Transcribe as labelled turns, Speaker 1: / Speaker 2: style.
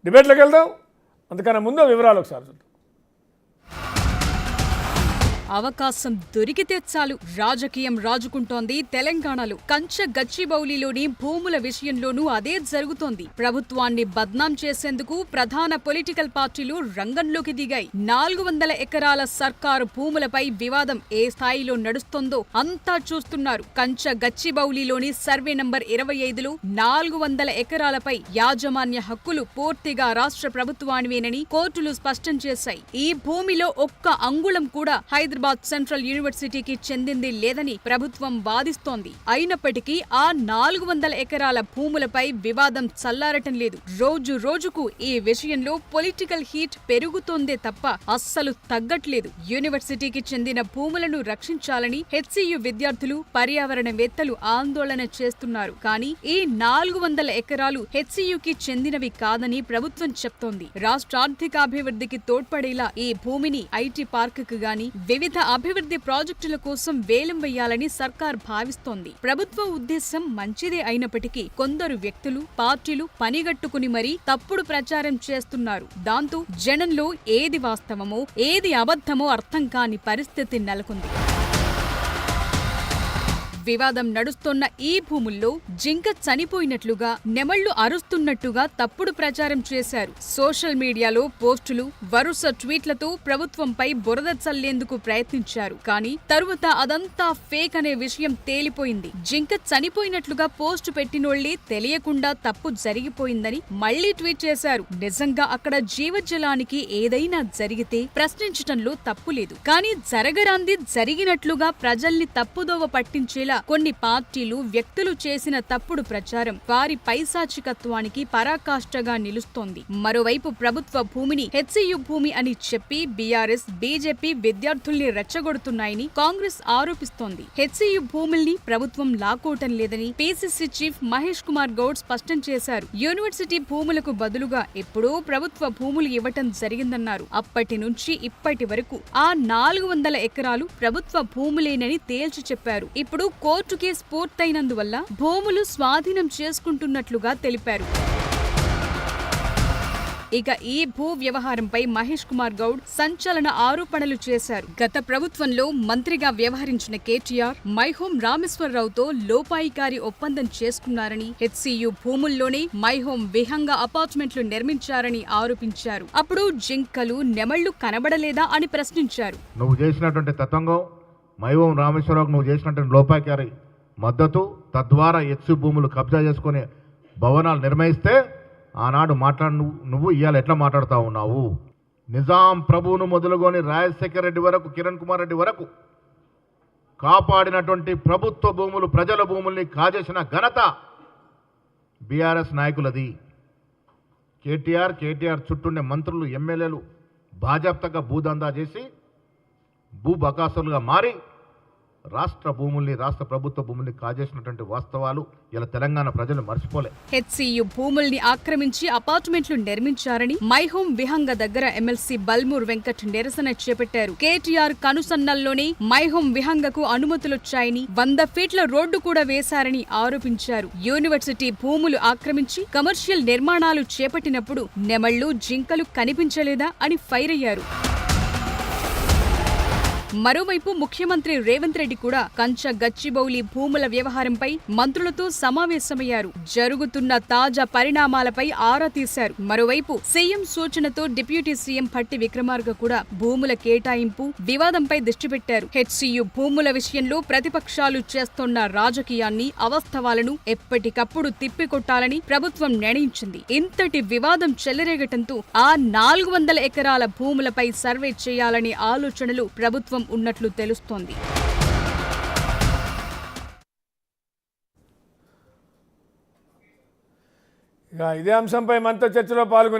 Speaker 1: డిబేట్లోకి వెళ్దాం. అందుకన్నా ముందు వివరాలు ఒకసారి చూద్దాం.
Speaker 2: అవకాశం దొరికితే చాలు రాజకీయం రాజుకుంటోంది తెలంగాణలో. కంచ గచ్చిబౌలిలోని భూముల విషయంలోనూ అదే జరుగుతోంది. ప్రభుత్వాన్ని బద్నాం చేసేందుకు ప్రధాన పొలిటికల్ పార్టీలు రంగంలోకి దిగాయి. 400 ఎకరాల సర్కారు భూములపై వివాదం ఏ స్థాయిలో నడుస్తోందో అంతా చూస్తున్నారు. కంచ గచ్చిబౌలిలోని సర్వే నంబర్ 25లో 400 ఎకరాలపై యాజమాన్య హక్కులు పూర్తిగా రాష్ట్ర ప్రభుత్వానివేనని కోర్టులు స్పష్టం చేశాయి. ఈ భూమిలో ఒక్క అంగుళం కూడా హైదరాబాద్ సెంట్రల్ యూనివర్సిటీకి చెందింది లేదని ప్రభుత్వం వాదిస్తోంది. అయినప్పటికీ ఆ 400 ఎకరాల భూములపై వివాదం చల్లారటం లేదు. రోజు రోజుకు ఈ విషయంలో పొలిటికల్ హీట్ పెరుగుతోందే తప్ప అస్సలు తగ్గట్లేదు. యూనివర్సిటీకి చెందిన భూములను రక్షించాలని హెచ్సియు విద్యార్థులు, పర్యావరణవేత్తలు ఆందోళన చేస్తున్నారు. కానీ ఈ 400 ఎకరాలు హెచ్సియుకి చెందినవి కాదని ప్రభుత్వం చెప్తోంది. రాష్ట్ర ఆర్థికాభివృద్ధికి తోడ్పడేలా ఈ భూమిని ఐటీ పార్కుకు గాని వివిధ అభివృద్ధి ప్రాజెక్టుల కోసం వేలం వేయాలని సర్కార్ భావిస్తోంది. ప్రభుత్వ ఉద్దేశం మంచిదే అయినప్పటికీ కొందరు వ్యక్తులు, పార్టీలు పనిగట్టుకుని మరీ తప్పుడు ప్రచారం చేస్తున్నారు. దాంతో జనంలో ఏది వాస్తవమో ఏది అబద్ధమో అర్థం కాని పరిస్థితి నెలకొంది. వివాదం నడుస్తోన్న ఈ భూముల్లో జింక చనిపోయినట్లుగా, నెమళ్లు అరుస్తున్నట్టుగా తప్పుడు ప్రచారం చేశారు. సోషల్ మీడియాలో పోస్టులు, వరుస ట్వీట్లతో ప్రభుత్వంపై బురద చల్లేందుకు ప్రయత్నించారు. కానీ తరువాత అదంతా ఫేక్ అనే విషయం తేలిపోయింది. జింక చనిపోయినట్లుగా పోస్టు పెట్టినోళ్లే తెలియకుండా తప్పు జరిగిపోయిందని మళ్లీ ట్వీట్ చేశారు. నిజంగా అక్కడ జీవజలానికి ఏదైనా జరిగితే ప్రశ్నించటంలో తప్పు లేదు. కానీ జరగరాంది జరిగినట్లుగా ప్రజల్ని తప్పుదోవ పట్టించేలా కొన్ని పార్టీలు, వ్యక్తులు చేసిన తప్పుడు ప్రచారం వారి పైశాచికత్వానికి పరాకాష్ఠగా నిలుస్తోంది. మరోవైపు ప్రభుత్వ భూమిని హెచ్సియు భూమి అని చెప్పి బీఆర్ఎస్, బీజేపీ విద్యార్థుల్ని రెచ్చగొడుతున్నాయని కాంగ్రెస్ ఆరోపిస్తోంది. హెచ్సియు భూముల్ని ప్రభుత్వం లాక్కోవటం లేదని పీసీసీ చీఫ్ మహేష్ కుమార్ గౌడ్ స్పష్టం చేశారు. యూనివర్సిటీ భూములకు బదులుగా ఎప్పుడో ప్రభుత్వ భూములు ఇవ్వటం జరిగిందన్నారు. అప్పటి నుంచి ఇప్పటి వరకు ఆ 400 ఎకరాలు ప్రభుత్వ భూములేనని తేల్చి చెప్పారు. ఇప్పుడు కోర్టు కేసు పూర్తయినందువల్ల భూములు స్వాధీనం చేసుకుంటున్నట్లుగా తెలిపారు. ఇక ఈ భూ వ్యవహారంపై మహేష్ కుమార్ గౌడ్ సంచలన ఆరోపణలు చేశారు. గత ప్రభుత్వంలో మంత్రిగా వ్యవహరించిన కేటీఆర్ మైహోం రామేశ్వరరావుతో లోపాయికారి ఒప్పందం చేసుకున్నారని, హెచ్సియు భూముల్లోనే మైహోం విహంగ అపార్ట్మెంట్లు నిర్మించారని ఆరోపించారు. అప్పుడు జింకలు, నెమళ్లు కనబడలేదా అని ప్రశ్నించారు.
Speaker 3: నువ్వు చేసినటువంటి తతంగం, మైహోం రామేశ్వరరావుకు నువ్వు చేసినటువంటి లోపాయికారి మద్దతు, తద్వారా హెచ్సియు భూములు కబ్జా చేసుకునే భవనాలు నిర్మిస్తే ఆనాడు నువ్వు ఇవాళ ఎట్లా మాట్లాడుతూ ఉన్నావు? నిజాం ప్రభువును మొదలుకొని రాజశేఖర రెడ్డి వరకు, కిరణ్ కుమార్ రెడ్డి వరకు కాపాడినటువంటి ప్రభుత్వ భూములు, ప్రజల భూముల్ని కాజేసిన ఘనత బీఆర్ఎస్ నాయకులది. కేటీఆర్ చుట్టూండే మంత్రులు, ఎమ్మెల్యేలు బాజాప్తగా భూదందా చేసి భూబకాసులుగా మారి రాష్ట్ర భూముల్ని, రాష్ట్ర ప్రభుత్వ భూముల్ని కాజేసినటువంటి వాస్తవాలు ఇలా తెలంగాణ ప్రజలు మర్చిపోలే.
Speaker 2: హెచ్సియు భూముల్ని ఆక్రమించి అపార్ట్మెంట్లు నిర్మించారని మైహోం విహంగ దగ్గర ఎమ్మెల్సీ బల్మూర్ వెంకట్ నిరసన చేపట్టారు. కేటీఆర్ కనుసన్నల్లోనే మైహోం విహంగకు అనుమతులొచ్చాయని, 100 ఫీట్ల రోడ్డు కూడా వేశారని ఆరోపించారు. యూనివర్సిటీ భూములు ఆక్రమించి కమర్షియల్ నిర్మాణాలు చేపట్టినప్పుడు నెమళ్లు, జింకలు కనిపించలేదా అని ఫైర్ అయ్యారు. మరోవైపు ముఖ్యమంత్రి రేవంత్ రెడ్డి కూడా కంచ గచ్చిబౌలి భూముల వ్యవహారంపై మంత్రులతో సమావేశమయ్యారు. జరుగుతున్న తాజా పరిణామాలపై ఆరా తీశారు. మరోవైపు సీఎం సూచనతో డిప్యూటీ సీఎం భట్టి విక్రమార్క కూడా భూముల కేటాయింపు వివాదంపై దృష్టి పెట్టారు. హెచ్సియు భూముల విషయంలో ప్రతిపక్షాలు చేస్తోన్న రాజకీయాన్ని, అవాస్తవాలను ఎప్పటికప్పుడు తిప్పికొట్టాలని ప్రభుత్వం నిర్ణయించింది. ఇంతటి వివాదం చెలరేగటంతో ఆ 400 ఎకరాల భూములపై సర్వే చేయాలనే ఆలోచనలు ప్రభుత్వం ఉన్నట్లు తెలుస్తోంది.
Speaker 1: ఇదే అంశంపై మనతో చర్చలో పాల్గొనే